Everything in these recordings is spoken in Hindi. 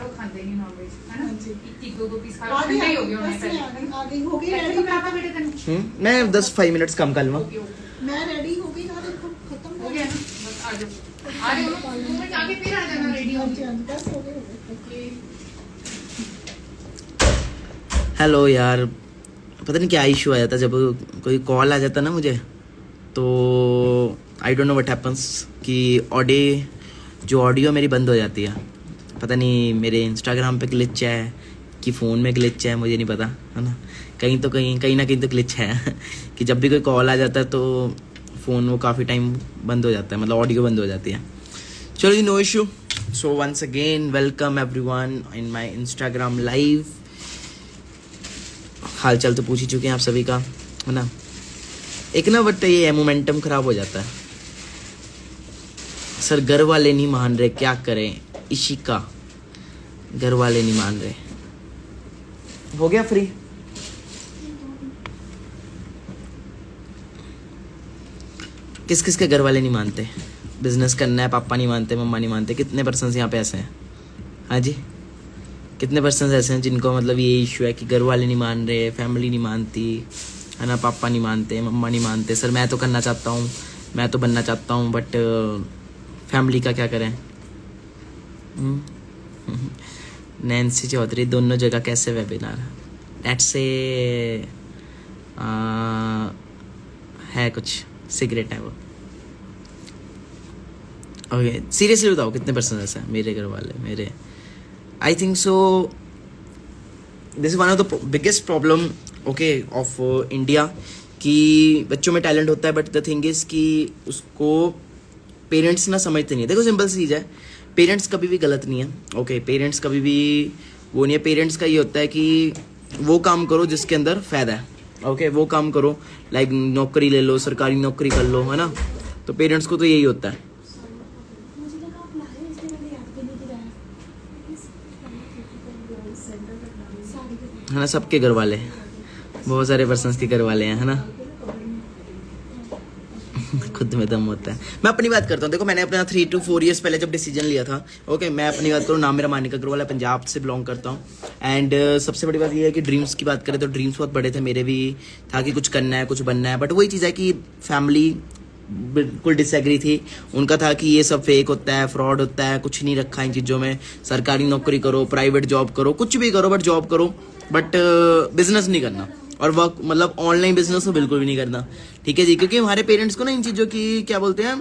वो खाते नहीं नॉनवेज है ना जी। एक दो पीस खा ठंडे ही हो गया उन्हें पहले आ गई हो गई रेडी मैं आता बेटे तन मैं 10-5 मिनट्स कम कर लूँगा। ओके ओके मैं रेडी हो गई यार देखो खत्म हो गया ना बस आ जाओ 2 मिनट आगे फिर आ जाना रेडी हो जी बस हो गए ओके हेलो यार, पता नहीं क्या इशू आया था जब कोई कॉल आ जाता ना मुझे, तो I don't know what happens कि ऑडियो मेरी बंद हो जाती है। पता नहीं मेरे इंस्टाग्राम पे ग्लिच है कि फ़ोन में ग्लिच है, मुझे नहीं पता, है ना। कहीं ना कहीं तो ग्लिच है कि जब भी कोई कॉल आ जाता है तो फ़ोन वो काफ़ी टाइम बंद हो जाता है, मतलब ऑडियो बंद हो जाती है। चलो जी, no issue. So once again welcome everyone in my Instagram live. हाल चाल तो पूछ ही चुके हैं आप सभी का, है ना। एक ना बट ये मोमेंटम खराब हो जाता है। सर घर वाले नहीं मान रहे, क्या करें। इशिका, घर वाले नहीं मान रहे। हो गया फ्री। किस किस के घर वाले नहीं मानते। बिजनेस करना है, पापा नहीं मानते, मम्मा नहीं मानते। कितने पर्सन यहाँ पे ऐसे हैं? हाँ जी, कितने पर्सन ऐसे हैं जिनको मतलब ये इशू है कि घर वाले नहीं मान रहे, फैमिली नहीं मानती, है ना, पापा नहीं मानते, मम्मा नहीं मानते। सर मैं तो करना चाहता हूँ, मैं तो बनना चाहता हूँ, बट फैमिली का क्या करें। नैन्सी चौधरी, दोनों जगह कैसे वेबिनार? लेट्स से है कुछ सीक्रेट है वो। ओके, सीरियसली बताओ कितने पर्सन ऐसे हैं मेरे घर वाले? मेरे I think so this is one of the biggest problem okay of India कि बच्चों में टैलेंट होता है, बट द थिंग इज कि उसको पेरेंट्स ना समझते नहीं है। देखो सिंपल सी चीज़ है, पेरेंट्स कभी भी गलत नहीं है। ओके, पेरेंट्स कभी भी वो नहीं है। पेरेंट्स का ये होता है कि वो काम करो जिसके अंदर फ़ायदा है। ओके, वो काम करो, लाइक नौकरी ले लो, सरकारी नौकरी कर लो, है ना। तो पेरेंट्स को तो यही होता है। है ना, सबके घर वाले, बहुत सारे पर्सन्स के घर वाले हैं, है ना। खुद में दम होता है। मैं अपनी बात करता हूँ। देखो मैंने अपना 3 to 4 years पहले जब डिसीजन लिया था, ओके, मैं अपनी बात करूँ, नाम मेरा मानिका अग्रवाल है, पंजाब से बिलोंग करता हूँ। एंड सबसे बड़ी बात ये है कि ड्रीम्स की बात करें तो ड्रीम्स बहुत बड़े थे मेरे भी, था कि कुछ करना है, कुछ बनना है। बट वही चीज़ है कि फैमिली बिल्कुल डिसएग्री थी। उनका था कि ये सब फेक होता है, फ्रॉड होता है, कुछ नहीं रखा इन चीज़ों में। सरकारी नौकरी करो, प्राइवेट जॉब करो, कुछ भी करो, बट जॉब करो, बट बिजनेस नहीं करना। और वर्क मतलब ऑनलाइन बिजनेस तो बिल्कुल भी नहीं करना, ठीक है जी। क्योंकि हमारे पेरेंट्स को ना इन चीज़ों की क्या बोलते हैं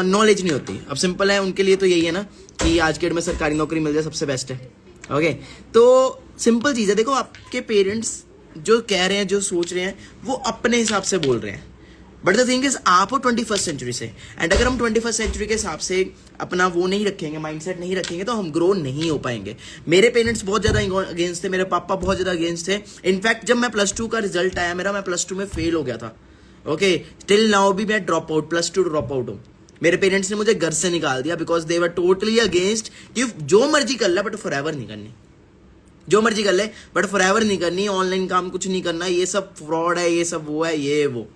नॉलेज नहीं होती। अब सिंपल है, उनके लिए तो यही है ना कि आज के डेट में सरकारी नौकरी मिल जाए सबसे बेस्ट है। ओके, तो सिंपल चीज़ है। देखो आपके पेरेंट्स जो कह रहे हैं, जो सोच रहे हैं, वो अपने हिसाब से बोल रहे हैं। बट द थिंग इज आप हो 21st सेंचुरी से, एंड अगर हम 21st सेंचुरी के हिसाब से अपना वो नहीं रखेंगे, माइंडसेट नहीं रखेंगे, तो हम ग्रो नहीं हो पाएंगे। मेरे पेरेंट्स बहुत ज़्यादा अगेंस्ट थे, मेरे पापा बहुत ज़्यादा अगेंस्ट थे। इनफैक्ट जब मैं +2 का रिजल्ट आया मेरा, मैं +2 में फेल हो गया था। ओके, टिल नाउ भी मैं ड्रॉप आउट, +2 ड्रॉप आउट हूँ। मेरे पेरेंट्स ने मुझे घर से निकाल दिया because they were totally against कि जो मर्जी कर ले बट फॉर एवर नहीं करनी, जो मर्जी कर ले बट फॉर एवर नहीं करनी, ऑनलाइन काम कुछ नहीं करना, ये सब फ्रॉड है, ये सब वो है, ये वो।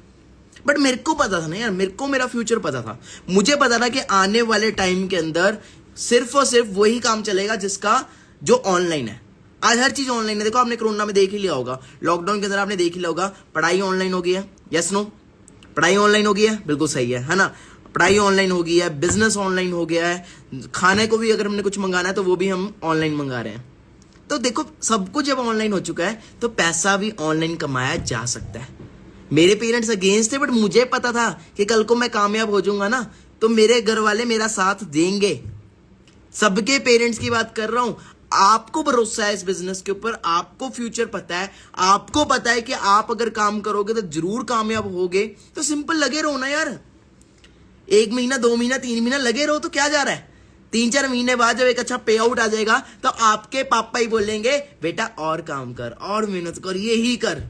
बट मेरे को पता था ना यार, मेरे को मेरा फ्यूचर पता था। मुझे पता था कि आने वाले टाइम के अंदर सिर्फ और सिर्फ वही काम चलेगा जिसका जो ऑनलाइन है। आज हर चीज ऑनलाइन है। देखो आपने कोरोना में देख ही लिया होगा, लॉकडाउन के अंदर आपने देख ही लिया होगा, पढ़ाई ऑनलाइन हो गई है। यस नो, पढ़ाई ऑनलाइन हो गई है, बिल्कुल सही है ना। पढ़ाई ऑनलाइन हो गई है, बिजनेस ऑनलाइन हो गया है, खाने को भी अगर हमने कुछ मंगाना है तो वो भी हम ऑनलाइन मंगा रहे हैं। तो देखो सब कुछ जब ऑनलाइन हो चुका है तो पैसा भी ऑनलाइन कमाया जा सकता है। मेरे पेरेंट्स अगेंस्ट थे, बट मुझे पता था कि कल को मैं कामयाब हो जाऊंगा ना, तो मेरे घर वाले मेरा साथ देंगे। सबके पेरेंट्स की बात कर रहा हूं। आपको भरोसा है इस बिजनेस के ऊपर, आपको फ्यूचर पता है, आपको पता है कि आप अगर काम करोगे तो जरूर कामयाब होगे। तो सिंपल लगे रहो ना यार, 1 महीना 2 महीना 3 महीना लगे रहो, तो क्या जा रहा है। 3-4 महीने बाद जब एक अच्छा पे आउट आ जाएगा तो आपके पापा ही बोलेंगे बेटा और काम कर, और मेहनत कर, यही कर।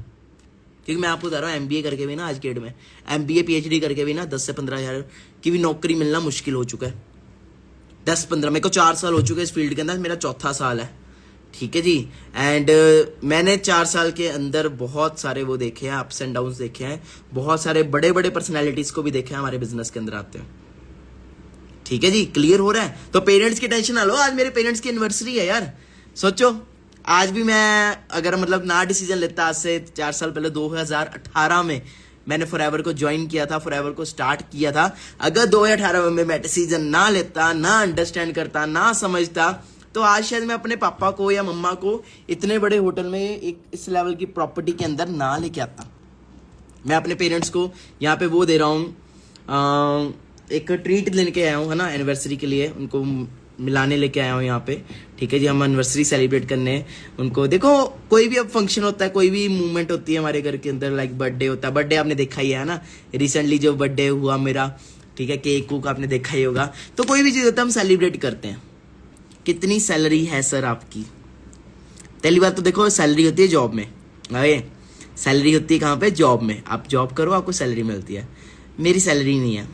क्योंकि मैं आपको बता रहा हूँ, MBA करके भी ना आज के डेट में, MBA PhD करके भी ना 10 से 15 हज़ार की भी नौकरी मिलना मुश्किल हो चुका है। 10-15, मेरे को 4 साल हो चुके हैं इस फील्ड के अंदर, मेरा 4था साल है, ठीक है जी। एंड मैंने 4 साल के अंदर बहुत सारे वो देखे हैं, अप्स एंड डाउन्स देखे हैं, बहुत सारे बड़े बड़े पर्सनैलिटीज को भी देखा है हमारे बिजनेस के अंदर आते हैं। ठीक है जी, क्लियर हो रहा है। तो पेरेंट्स की टेंशन ना लो, आज मेरे पेरेंट्स की एनिवर्सरी है यार। सोचो आज भी मैं अगर मतलब ना डिसीजन लेता आज से 4 साल पहले 2018 में मैंने फॉरएवर को ज्वाइन किया था, फॉरएवर को स्टार्ट किया था, अगर 2018 में मैं डिसीजन ना लेता, ना अंडरस्टैंड करता, ना समझता, तो आज शायद मैं अपने पापा को या मम्मा को इतने बड़े होटल में एक इस लेवल की प्रॉपर्टी के अंदर ना लेके आता। मैं अपने पेरेंट्स को यहाँ पे वो दे रहा हूँ, एक ट्रीट लेके आया हूँ, है ना, एनिवर्सरी के लिए उनको मिलाने लेके आया हूँ यहाँ पे। ठीक है जी, हम एनिवर्सरी सेलिब्रेट करने उनको। देखो कोई भी अब फंक्शन होता है, कोई भी मूवमेंट होती है हमारे घर के अंदर, लाइक बर्थडे होता है, बर्थडे आपने देखा ही है ना, रिसेंटली जो बर्थडे हुआ मेरा, ठीक है, केक वूक आपने देखा ही होगा। तो कोई भी चीज़ होता है हम सेलिब्रेट करते हैं। कितनी सैलरी है सर आपकी? पहली बात तो देखो सैलरी होती है जॉब में, अरे सैलरी होती है कहाँ पे? जॉब में। आप जॉब करो आपको सैलरी मिलती है। मेरी सैलरी नहीं है,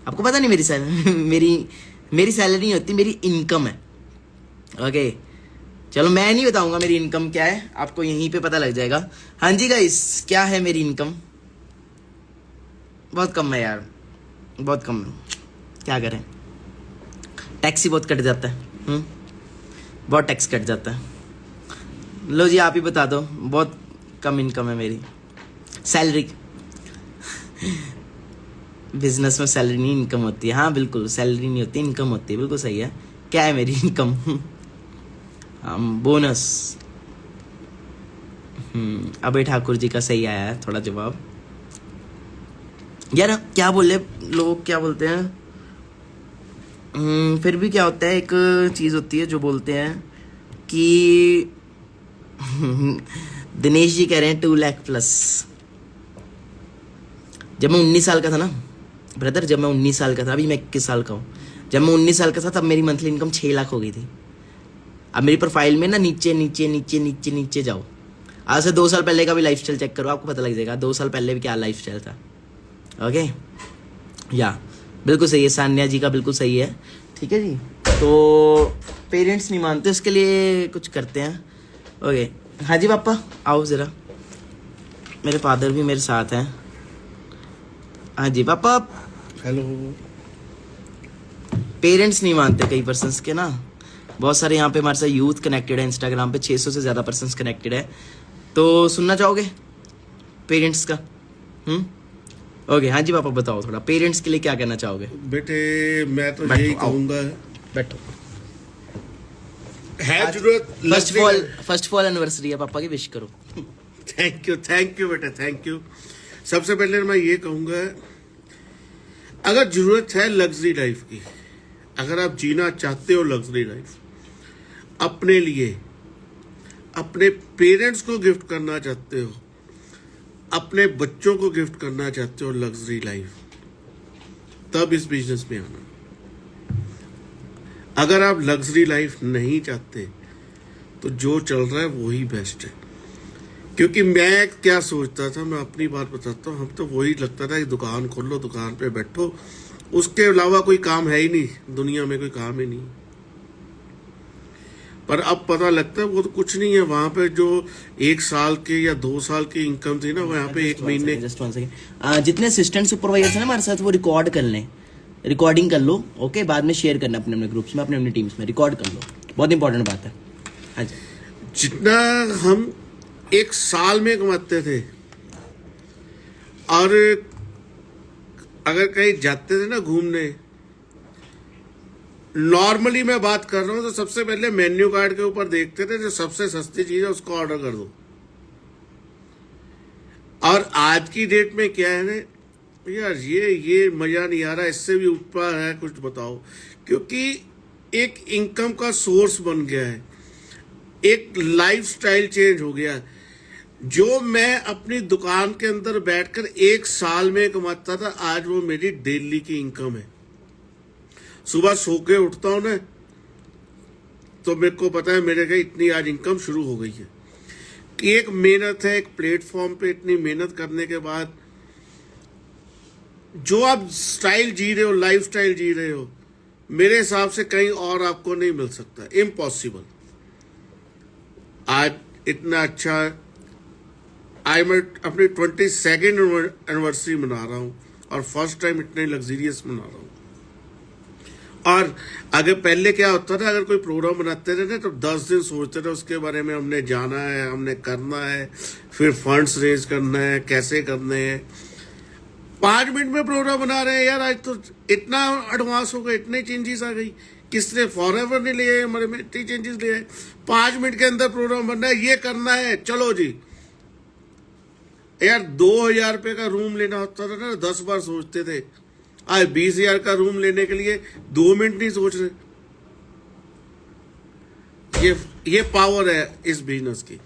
आपको पता नहीं मेरी सैलरी मेरी सैलरी नहीं होती, मेरी इनकम है। ओके चलो मैं नहीं बताऊंगा मेरी इनकम क्या है, आपको यहीं पे पता लग जाएगा। हाँ जी गाइस, क्या है मेरी इनकम? बहुत कम है यार, बहुत कम है, क्या करें, टैक्स ही बहुत कट जाता है। बहुत टैक्स कट जाता है। लो जी आप ही बता दो, बहुत कम इनकम है मेरी। सैलरी बिजनेस में सैलरी नहीं इनकम होती है। हाँ बिल्कुल, सैलरी नहीं होती इनकम होती है, बिल्कुल सही है। क्या है मेरी इनकम? बोनस। अभय ठाकुर जी का सही आया है थोड़ा जवाब। यार क्या बोले लोग, क्या बोलते हैं, फिर भी क्या होता है, एक चीज़ होती है जो बोलते हैं कि दिनेश जी कह रहे हैं 2 लाख प्लस। जब मैं 19 साल का था ना ब्रदर, जब मैं 19 साल का था, अभी मैं 21 साल का हूँ, जब मैं 19 साल का था तब मेरी मंथली इनकम 6 लाख हो गई थी। अब मेरी प्रोफाइल में ना नीचे नीचे नीचे नीचे नीचे जाओ, आज से 2 साल पहले का भी लाइफस्टाइल चेक करो, आपको पता लग जाएगा 2 साल पहले भी क्या लाइफस्टाइल था। ओके या बिल्कुल सही है, सान्या जी का बिल्कुल सही है। ठीक है जी, तो पेरेंट्स नहीं मानते, उसके लिए कुछ करते हैं। ओके हाँ जी पापा आओ ज़रा, मेरे फादर भी मेरे साथ हैं। हाँ जी पापा। हेलो। पेरेंट्स नहीं मानते कई पर्सन्स के ना, बहुत सारे यहाँ पे हमारे साथ यूथ कनेक्टेड है, इंस्टाग्राम पे 600 से ज़्यादा पर्सन्स कनेक्टेड है। तो सुनना चाहोगे पेरेंट्स का? ओके हाँ जी पापा बताओ थोड़ा, पेरेंट्स के लिए क्या कहना चाहोगे? बेटे मैं तो बैठो, यही आओ। कहूँगा, बैठो। है जरूरत। फर्स्ट ऑफ ऑल एनिवर्सरी है, पापा की विश करो। थैंक यू बेटा, थैंक यू। सबसे पहले मैं ये कहूँगा, अगर जरूरत है लग्जरी लाइफ की, अगर आप जीना चाहते हो लग्जरी लाइफ, अपने लिए, अपने पेरेंट्स को गिफ्ट करना चाहते हो, अपने बच्चों को गिफ्ट करना चाहते हो लग्जरी लाइफ, तब इस बिजनेस में आना। अगर आप लग्जरी लाइफ नहीं चाहते तो जो चल रहा है वही बेस्ट है। क्योंकि मैं क्या सोचता था, मैं अपनी बात बताता हूँ, हम तो वही लगता था कि दुकान खोल लो, दुकान पे बैठो, उसके अलावा कोई काम है ही नहीं, दुनिया में कोई काम ही नहीं। पर अब पता लगता है वो तो कुछ नहीं है। वहां पे जो 1 साल के या 2 साल की इनकम थी ना, वहां पे 1 महीने। जस्ट 1 सेकंड, जितने असिस्टेंट सुपरवाइजर है ना हमारे साथ, वो रिकॉर्ड कर लें, रिकॉर्डिंग कर लो। ओके बाद में शेयर करना अपने अपने ग्रुप्स में, अपने अपने टीम्स में रिकॉर्ड कर लो, बहुत इंपॉर्टेंट बात है। हाँ जी, जितना हम 1 साल में कमाते थे, और अगर कहीं जाते थे ना घूमने, नॉर्मली मैं बात कर रहा हूं, तो सबसे पहले मेन्यू कार्ड के ऊपर देखते थे, जो सबसे सस्ती चीज है उसको ऑर्डर कर दो। और आज की डेट में क्या है ना यार, ये मजा नहीं आ रहा, इससे भी ऊपर है, कुछ बताओ। क्योंकि एक इनकम का सोर्स बन गया है, एक लाइफस्टाइल चेंज हो गया। जो मैं अपनी दुकान के अंदर बैठकर 1 साल में कमाता था, आज वो मेरी डेली की इनकम है। सुबह सो के उठता हूं ना, तो मेरे को पता है मेरे का इतनी आज इनकम शुरू हो गई है। कि एक मेहनत है, एक प्लेटफॉर्म पे इतनी मेहनत करने के बाद जो आप स्टाइल जी रहे हो, लाइफ स्टाइल जी रहे हो, मेरे हिसाब से कहीं और आपको नहीं मिल सकता, इम्पॉसिबल। आज इतना अच्छा, आज मैं अपनी 22nd एनिवर्सरी मना रहा हूँ, और फर्स्ट टाइम इतने लग्जरियस मना रहा हूँ। और अगर पहले क्या होता था, अगर कोई प्रोग्राम बनाते थे ना तो 10 दिन सोचते थे उसके बारे में, हमने जाना है, हमने करना है, फिर फंड्स रेज करना है, कैसे करने हैं। 5 मिनट में प्रोग्राम बना रहे हैं यार। आज तो इतना एडवांस हो गया, इतने चेंजेस आ गई। किसने फॉरएवर नहीं लिए हमारे में, इतने चेंजेस लिए। 5 मिनट के अंदर प्रोग्राम बनना है, ये करना है, चलो जी। यार 2000 रुपये का रूम लेना होता था ना, 10 बार सोचते थे। आज 20,000 का रूम लेने के लिए 2 मिनट नहीं सोच रहे। ये पावर है इस बिजनेस की।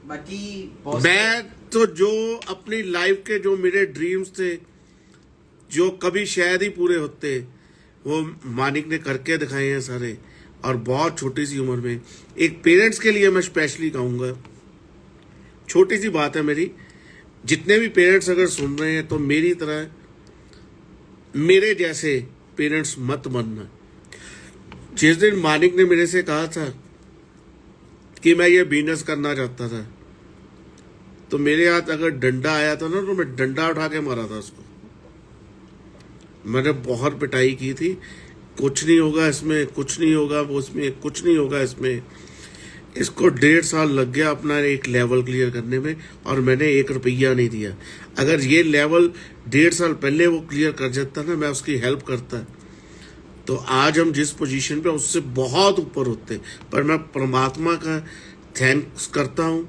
बाकी मैं तो जो अपनी लाइफ के जो मेरे ड्रीम्स थे, जो कभी शायद ही पूरे होते, वो मानिक ने करके दिखाए हैं सारे, और बहुत छोटी सी उम्र में। एक पेरेंट्स के लिए मैं स्पेशली कहूँगा, छोटी सी बात है मेरी, जितने भी पेरेंट्स अगर सुन रहे हैं तो मेरी तरह मेरे जैसे पेरेंट्स मत बनना। जिस दिन मानिक ने मेरे से कहा था कि मैं ये बिजनेस करना चाहता था, तो मेरे हाथ अगर डंडा आया था ना तो मैं डंडा उठा के मारा था उसको। मैंने बहुत पिटाई की थी, कुछ नहीं होगा इसमें, कुछ नहीं होगा उसमें, कुछ नहीं होगा इसमें। इसको 1.5 साल लग गया अपना एक लेवल क्लियर करने में, और मैंने 1 रुपया नहीं दिया। अगर ये लेवल 1.5 साल पहले वो क्लियर कर जाता ना, मैं उसकी हेल्प करता, तो आज हम जिस पोजीशन पे उससे बहुत ऊपर होते। पर मैं परमात्मा का थैंक्स करता हूँ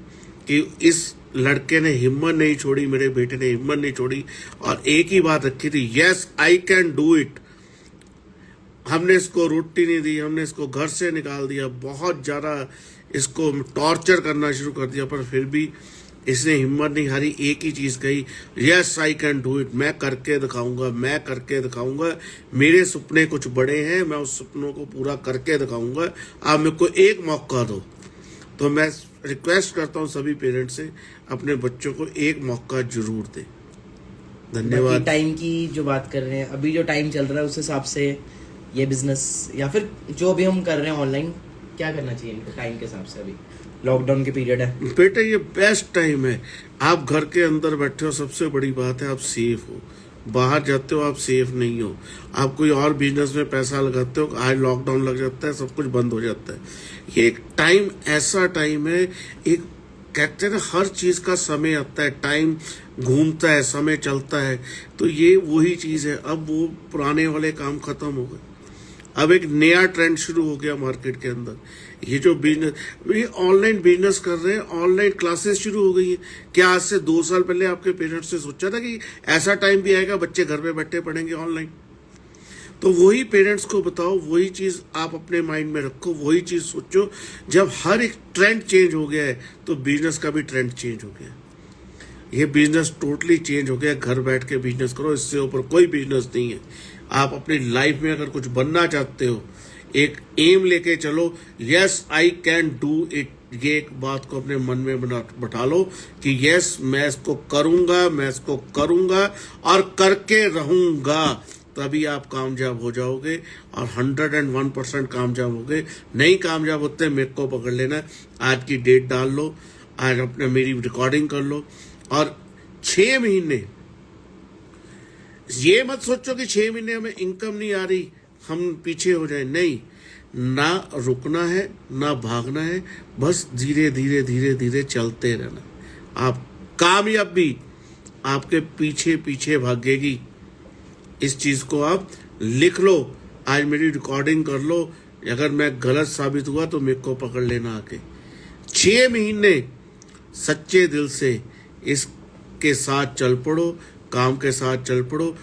कि इस लड़के ने हिम्मत नहीं छोड़ी, मेरे बेटे ने हिम्मत नहीं छोड़ी, और एक ही बात रखी थी, yes I can do it. हमने इसको रोटी नहीं दी, हमने इसको घर से निकाल दिया, बहुत ज़्यादा इसको टॉर्चर करना शुरू कर दिया, पर फिर भी इसने हिम्मत नहीं हारी। एक ही चीज़ कही, yes I can do it, मैं करके दिखाऊंगा, मैं करके दिखाऊंगा। मेरे सपने कुछ बड़े हैं, मैं उस सपनों को पूरा करके दिखाऊंगा। आप मेरे को एक मौका दो। तो मैं रिक्वेस्ट करता हूँ सभी पेरेंट्स से, अपने बच्चों को एक मौका जरूर दें। धन्यवाद। टाइम की जो बात कर रहे हैं, अभी जो टाइम चल रहा है उस हिसाब से ये बिजनेस या फिर जो अभी हम कर रहे हैं ऑनलाइन, क्या करना चाहिए इनको टाइम के हिसाब से? अभी लॉकडाउन के पीरियड है बेटे, ये बेस्ट टाइम है। आप घर के अंदर बैठे हो, सबसे बड़ी बात है आप सेफ हो। बाहर जाते हो आप सेफ नहीं हो। आप कोई और बिजनेस में पैसा लगाते हो, आज लॉकडाउन लग जाता है, सब कुछ बंद हो जाता है। ये एक टाइम ऐसा टाइम है, एक कहते हैं ना हर चीज का समय आता है, टाइम घूमता है, समय चलता है। तो ये वही चीज है। अब वो पुराने वाले काम खत्म हो गए, अब एक नया ट्रेंड शुरू हो गया मार्केट के अंदर। ये जो बिजनेस, ये ऑनलाइन बिजनेस कर रहे हैं, ऑनलाइन क्लासेस शुरू हो गई है। क्या आज से 2 साल पहले आपके पेरेंट्स ने सोचा था कि ऐसा टाइम भी आएगा बच्चे घर पे बैठे पढ़ेंगे ऑनलाइन? तो वही पेरेंट्स को बताओ, वही चीज आप अपने माइंड में रखो, वही चीज सोचो। जब हर एक ट्रेंड चेंज हो गया है तो बिजनेस का भी ट्रेंड चेंज हो गया। ये बिजनेस टोटली चेंज हो गया। घर बैठ के बिजनेस करो, इससे ऊपर कोई बिजनेस नहीं है। आप अपनी लाइफ में अगर कुछ बनना चाहते हो, एक एम लेके चलो, yes I can do it. ये एक बात को अपने मन में बैठा लो कि यस मैं इसको करूंगा, मैं इसको करूंगा और करके रहूंगा। तभी आप कामयाब हो जाओगे और 101% कामयाब होगे। नहीं कामयाब होते मेरे को पकड़ लेना, आज की डेट डाल लो, आज अपने मेरी रिकॉर्डिंग कर लो। और 6 महीने, ये मत सोचो कि 6 महीने हमें इनकम नहीं आ रही हम पीछे हो जाए। नहीं, ना रुकना है ना भागना है, बस धीरे धीरे धीरे धीरे चलते रहना। आप कामयाबी आपके पीछे पीछे भागेगी। इस चीज को आप लिख लो, आज मेरी रिकॉर्डिंग कर लो। अगर मैं गलत साबित हुआ तो मेरे को पकड़ लेना आके। 6 महीने सच्चे दिल से इसके साथ चल पड़ो, काम के साथ चल पड़ो।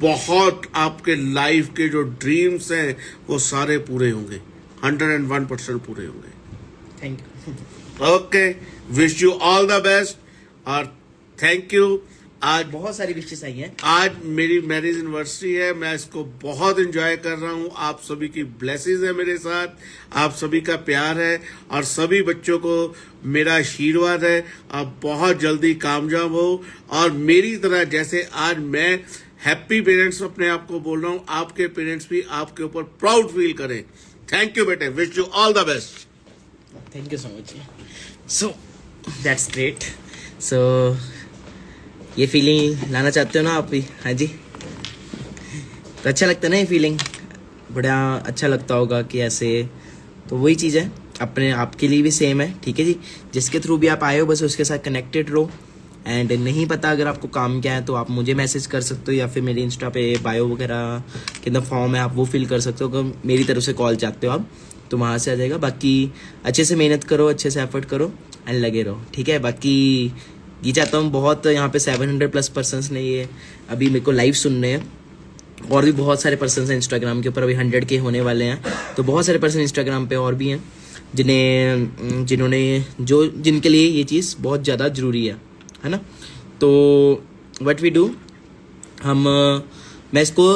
बहुत आपके लाइफ के जो ड्रीम्स हैं वो सारे पूरे होंगे, 101% पूरे होंगे। Thank you. Okay, wish you all the best और थैंक यू। आज बहुत सारी विशेष आई हैं। आज मेरी मैरिज एनिवर्सरी है, मैं इसको बहुत एंजॉय कर रहा हूँ। आप सभी की ब्लेसिंग्स है मेरे साथ, आप सभी का प्यार है और सभी बच्चों को मेरा आशीर्वाद है। आप बहुत जल्दी कामयाब हो और मेरी तरह जैसे आज मैं हैप्पी पेरेंट्स अपने आप को बोल रहा हूँ, आपके पेरेंट्स भी आपके ऊपर प्राउड फील करें। थैंक यू बेटे, wish you all the best. Thank you so much. So that's great. So ये फीलिंग लाना चाहते हो ना आप भी? हाँ जी, तो अच्छा लगता है ना ये फीलिंग? बड़ा अच्छा लगता होगा कि ऐसे, तो वही चीज़ है, अपने आपके लिए भी सेम है, ठीक है जी। जिसके थ्रू भी आप आए हो बस उसके साथ कनेक्टेड रहो। एंड नहीं पता अगर आपको काम क्या है तो आप मुझे मैसेज कर सकते हो, या फिर मेरे इंस्टा पे बायो वगैरह के अंदर फॉर्म है, आप वो फिल कर सकते हो। अगर मेरी तरफ से कॉल चाहते हो आप तो वहाँ से आ जाएगा। बाकी अच्छे से मेहनत करो, अच्छे से एफर्ट करो एंड लगे रहो, ठीक है। बाकी ये चाहता हूँ, बहुत यहाँ पे 700+ पर्सन्स ने ये अभी मेरे को लाइव सुन रहे हैं, और भी बहुत सारे पर्सन्स हैं इंस्टाग्राम के ऊपर, अभी 100K होने वाले हैं। तो बहुत सारे पर्सन इंस्टाग्राम पे और भी हैं जिनके लिए ये चीज़ बहुत ज़्यादा ज़रूरी है ना। तो व्हाट वी डू, मैं इसको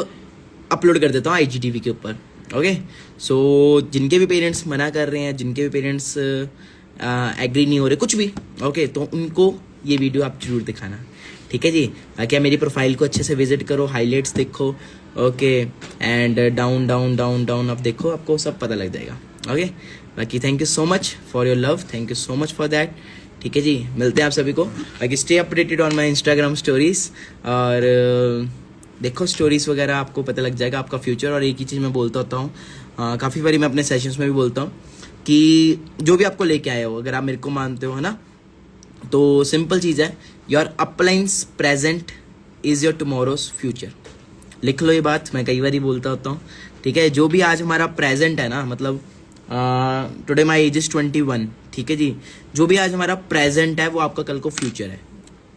अपलोड कर देता हूँ IGTV के ऊपर, ओके। सो जिनके भी पेरेंट्स मना कर रहे हैं, जिनके भी पेरेंट्स एग्री नहीं हो रहे कुछ भी, ओके, तो उनको ये वीडियो आप जरूर दिखाना, ठीक है जी। बाकी आप मेरी प्रोफाइल को अच्छे से विजिट करो, हाईलाइट्स देखो, okay, and down down down down आप देखो, आपको सब पता लग जाएगा, ओके। बाकी thank you so much for your love, thank you so much for that, ठीक है जी। मिलते हैं आप सभी को। बाकी stay updated on my Instagram stories, और देखो स्टोरीज वगैरह, आपको पता लग जाएगा आपका फ्यूचर। और एक ही चीज़ मैं बोलता होता हूँ, काफ़ी बारी मैं अपने सेशंस में भी बोलता हूँ कि जो भी आपको लेके आए हो, अगर आप मेरे को मानते हो, है ना, तो सिंपल चीज़ है, your appliance present is your tomorrow's future. लिख लो ये बात, मैं कई बार ही बोलता होता हूँ, ठीक है। जो भी आज हमारा प्रेजेंट है ना, मतलब टुडे माई एज इज 21, ठीक है जी। जो भी आज हमारा प्रेजेंट है वो आपका कल को फ्यूचर है।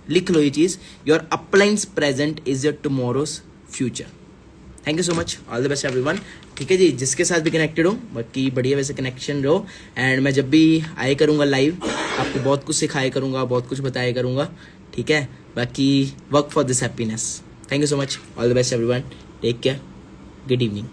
लिख लो ये चीज़, your appliance present is your tomorrow's future. Thank you so much, all the best everyone, ठीक है जी। जिसके साथ भी कनेक्टेड हो, बाकी बढ़िया वैसे कनेक्शन रहो। एंड मैं जब भी आए करूँगा लाइव, आपको बहुत कुछ सिखाया करूँगा, बहुत कुछ बताया करूँगा, ठीक है। बाकी work for this happiness. Thank you so much, all the best everyone, take care, good evening.